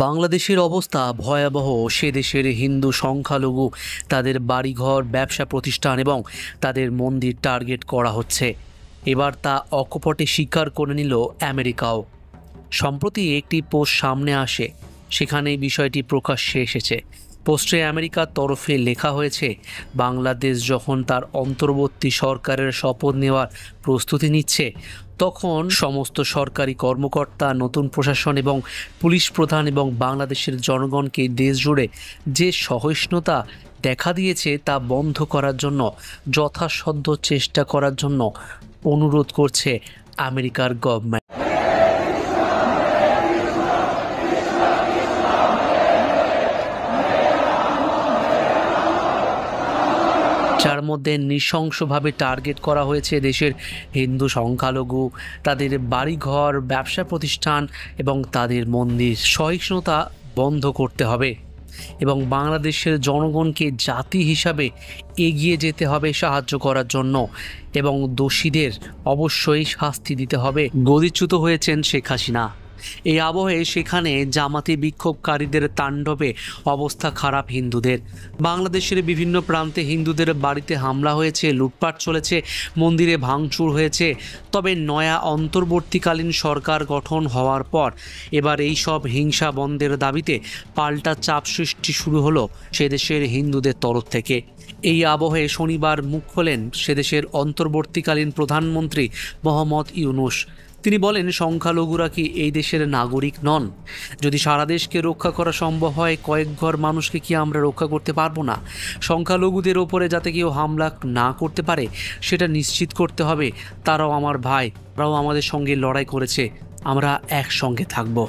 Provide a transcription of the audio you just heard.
বাংলাদেশের অবস্থা ভয়াবহ। সে দেশের হিন্দু সংখ্যালঘু, তাদের বাড়িঘর, ব্যবসা প্রতিষ্ঠান এবং তাদের মন্দির টার্গেট করা হচ্ছে। এবার তা অকপটে স্বীকার করে নিল আমেরিকাও। সম্প্রতি একটি পোস্ট সামনে আসে, সেখানে এই বিষয়টি প্রকাশ্যে এসেছে। পোস্টে আমেরিকার তরফে লেখা হয়েছে, বাংলাদেশ যখন তার অন্তর্বর্তী সরকারের শপথ নেওয়ার প্রস্তুতি নিচ্ছে, তখন সমস্ত সরকারি কর্মকর্তা, নতুন প্রশাসন এবং পুলিশ প্রধান এবং বাংলাদেশের জনগণকে দেশ জুড়ে যে সহিষ্ণুতা দেখা দিয়েছে তা বন্ধ করার জন্য যথাসাধ্য চেষ্টা করার জন্য অনুরোধ করছে আমেরিকার গভর্নমেন্ট। যার মধ্যে নৃশংসভাবে টার্গেট করা হয়েছে দেশের হিন্দু সংখ্যালঘু, তাদের বাড়িঘর, ব্যবসা প্রতিষ্ঠান এবং তাদের মন্দির। সহিষ্ণুতা বন্ধ করতে হবে এবং বাংলাদেশের জনগণকে জাতি হিসাবে এগিয়ে যেতে হবে সাহায্য করার জন্য, এবং দোষীদের অবশ্যই শাস্তি দিতে হবে। গদিচ্যুত হয়েছেন শেখ হাসিনা। এই আবহে সেখানে জামাতি বিক্ষোভকারীদের তাণ্ডবে অবস্থা খারাপ হিন্দুদের। বাংলাদেশের বিভিন্ন প্রান্তে হিন্দুদের বাড়িতে হামলা হয়েছে, লুটপাট চলেছে, মন্দিরে ভাঙচুর হয়েছে। তবে নয়া অন্তর্বর্তীকালীন সরকার গঠন হওয়ার পর এবার এই সব হিংসা বন্ধের দাবিতে পাল্টা চাপ সৃষ্টি শুরু হলো সেদেশের হিন্দুদের তরফ থেকে। এই আবহে শনিবার মুখ খোলেন সেদেশের অন্তর্বর্তীকালীন প্রধানমন্ত্রী মোহাম্মদ ইউনূস। তিনি বলেন, সংখ্যালঘুরা কি এই দেশের নাগরিক নন? যদি সারা দেশকে রক্ষা করা সম্ভব হয়, কয়েক ঘর মানুষকে কি আমরা রক্ষা করতে পারবো না? সংখ্যালঘুদের ওপরে যাতে কেউ হামলা না করতে পারে সেটা নিশ্চিত করতে হবে। তারাও আমার ভাই, তারাও আমাদের সঙ্গে লড়াই করেছে, আমরা একসঙ্গে থাকবো।